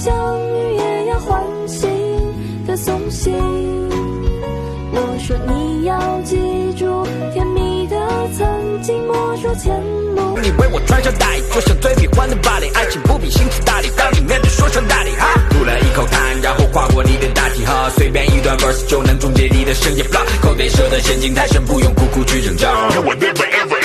相遇也要唤醒的松醒。我说你要记住甜蜜的曾经，莫说前路。你为我穿上大衣，坐上最迷幻的巴黎，爱情不必心思大理，当你面对说声大理哈，吐了一口痰，然后划过你的大体哈，随便一段 verse 就能终结你的生涯 block， 口对舌的陷阱太深，不用苦苦去挣扎。 You will never ever